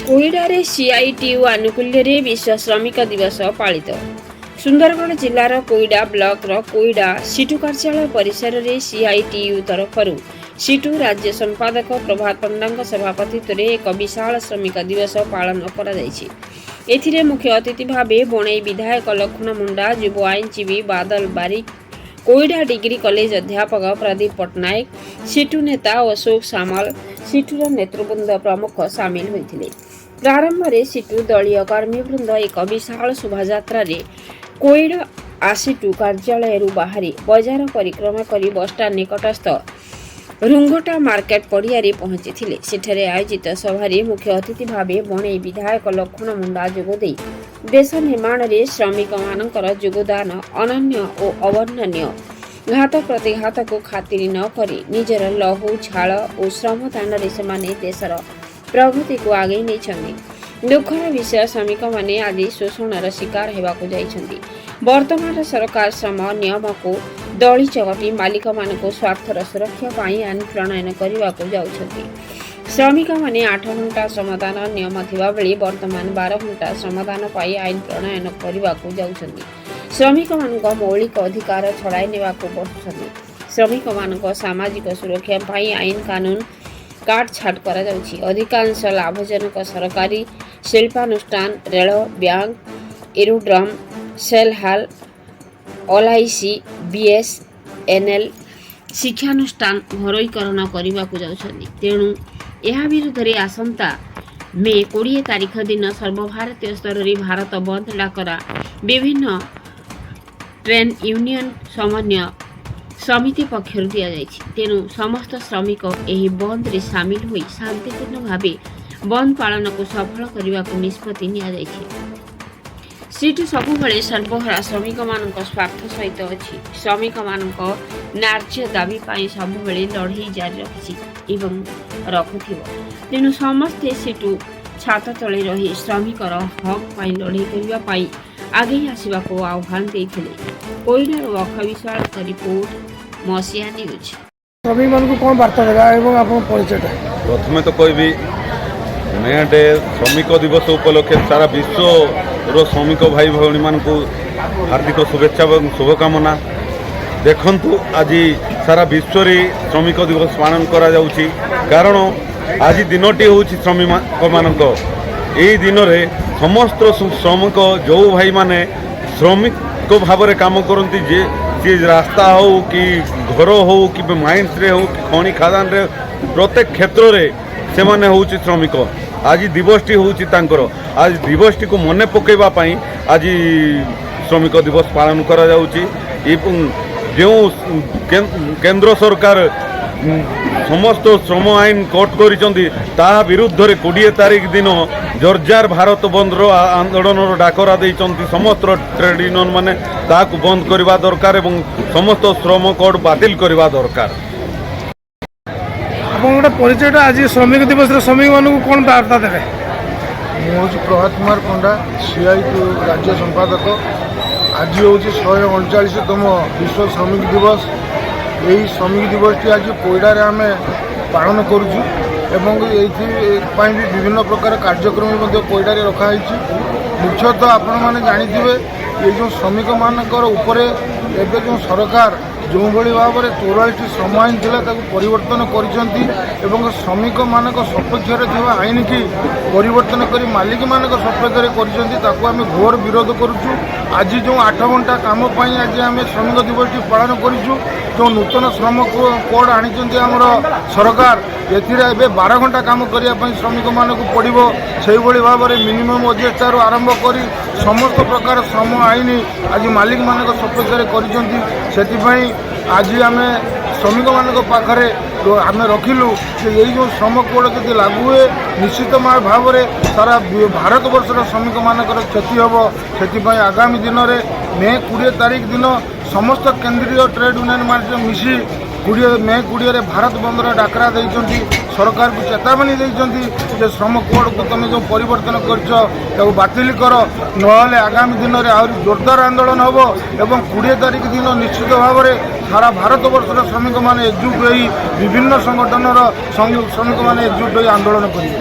कोईडारे CITU आनुकूल्य विश्व श्रमिक दिवस पालित। सुंदरगढ़ जिलार कोईडा ब्लॉकर कोईडा सीटू कार्यालय परिसर में सीआईटीयू तरफ सीटू राज्य संपादक प्रभात पंडा सभापतित्व एक विशाल श्रमिक दिवस पालन कर मुख्य अतिथि भाव बणई विधायक लक्ष्मण मुंडा, युव आईनजीवी बादल बारिक, कोईडा डिग्री कॉलेज अध्यापक प्रदीप पट्टनायक, सीटू नेता अशोक सामल, सीटूर नेतृवृंद प्रमुख सामिल होते। प्रारंभ में सीटू दलीय कर्मीवृंद एक विशाल शोभायात्रा कोईडा आसीटू कार्यालय बाहरी बजार परिक्रमा कर बसस्टाण्ड निकटस्थ रुंगटा मार्केट पड़िया पहुंची सेठे आयोजित सभारे मुख्य अतिथि भाव बणई विधायक लक्ष्मण मुंडा जोगदे देश निर्माण में श्रमिक मानकर योगदान अनन्य और अवर्णनीय। घात प्रतिघात को खातिर न करी निजर लहू झाल और श्रमदान से देशर प्रगति को आगे नहीं। दुखर विषय श्रमिक मैंने आज शोषण शिकार होगा। वर्तमान सरकार श्रम नियम को दली चकटी मालिक मान स्वार्थर सुरक्षा पाई आईन प्रणयन करने को जाउछंती। श्रमिक मैंने 8 घंटा श्रमदान नियम थिबा बेले वर्तमान 12 घंटा श्रमदान पाई आईन प्रणयन करने को जाउछंती। श्रमिक मान मौलिक अधिकार छड़ाई नेवा को बसुछंती। श्रमिक मान सामाजिक सुरक्षा पाई आईन कानून काटछाट करा जाउछि। अधिकांश लाभजनक सरकारी शिल्पानुष्ठान, रेल, बैंक, एरोड्रम, सेल हाल, एलआईसी, बीएसएनएल शिक्षानुष्ठान घरोईकरण करने को जाउछंती। तेणु यह विरुद्ध रे आसंता मे 20 तारीख दिन सर्वभारतीय स्तर में भारत बंद डाकरा विभिन्न ट्रेन यूनियन समन्वय समिति पक्षर दि जाइछि। तेणु समस्त श्रमिक यही बंद रे सामिल होई शांतिपूर्ण भावे बंद पालन को सफल करने को निष्पत्ति निया जाइछि। सीटू सबुबले सर्वहरा श्रमिक मान स्वार्थ सहित अच्छी। श्रमिक मान न्याय्य दाबी सबुबले लड़ई जारी रखी रखुथिब। तेणु समस्ते सीटू छात तले रही श्रमिकर हक पाई लड़ई करने आगे आसवा को आह्वान देते। कोईडार वख विशाल का रिपोर्ट मसीहा न्यूज। श्रमिक मान को कौन वार्ता देगा एवं आप परिचय प्रथम तो कहबी मे डे श्रमिक दिवस उपलक्षे सारा विश्व श्रमिक भाई भौणी मान को हार्दिक शुभेच्छा और शुभकामना। देखंतु आज सारा विश्व रे श्रमिक दिवस पालन करा जाउछि कारण आज दिनटी होछि श्रमिक मानक एई दिन रे समस्त श्रमिक जो भाई माने श्रमिक भाव में काम करती जे सी रास्ता हो कि घर हो कि माइंस रे हो कि खनि खादान रे प्रत्येक क्षेत्र रे से माने होछि श्रमिक। आज दिवसटी होछि तांकर आज दिवसटी को मने पकेबा पाई आज श्रमिक दिवस पालन करा जाउछि। जो केंद्र सरकार समस्त श्रम आईन कट करिसेंती ताहा विरुद्ध रे 20 तारीख दिन जोरजार भारत बंद आंदोलन डाकरा देइचंती। समस्त ट्रेड यूनियन माने ताकू बंद करवा दरकार एवं समस्त श्रम कोड बातिल करवा दरकार। आपन परिचय आज श्रमिक दिवस श्रमिक मान को कौन वार्ता देवे? मुझे प्रभात कुमार पंडा, सीआईटीयू राज्य संपादक। आज हूँ 139तम विश्व श्रमिक दिवस। यही श्रमिक दिवस आज कोईडा आम पालन करुचु एवं ये भी विभिन्न प्रकार कार्यक्रम कोईडा रखाई। मुख्यतः आपण मैंने जानते ये जो श्रमिक मानकर उपरे एवं जो सरकार जो भाव में 44टी श्रम आईन था परिवर्तन कर श्रमिक मान सपक्ष आईन की परिवर्तन कर मालिक मान सपक्ष आम घोर विरोध करुचु। आज जो 8 घंटा काम आज आम श्रमिक दिवस पालन करूँ। जो नूतन श्रम कोड आनी आमर सरकार ए 12 घंटा काम करने श्रमिक मानक पड़ो से भाव में मिनिमम वेजेस आरंभ कर समस्त प्रकार श्रम आईन आज मालिक मान सपक्ष कर आज आम श्रमिक मान पाखे आम रखिलु यही जो श्रम कोड जब लागू हुए निश्चित भाव में सारा भारत वर्षर श्रमिक मानकर क्षति हम से आगामी दिन में मे 20 तारीख दिन समस्त केंद्रीय ट्रेड यूनियन मान मिसी मे 20 भारत बंदर डाकरा देइचंती। सरकार को चेतावनी देइचंती श्रम कोड को तुम जो परिवर्तन कर बातिल कर नहले आगामी दिन में आहरी जोरदार आंदोलन हम एवं 20 तारीख दिन निश्चित भाव में सारा भारत वर्षर श्रमिक मैंने एकजुट हो विभिन्न संगठन श्रमिक मैंने एकजुट हो आंदोलन करेंगे।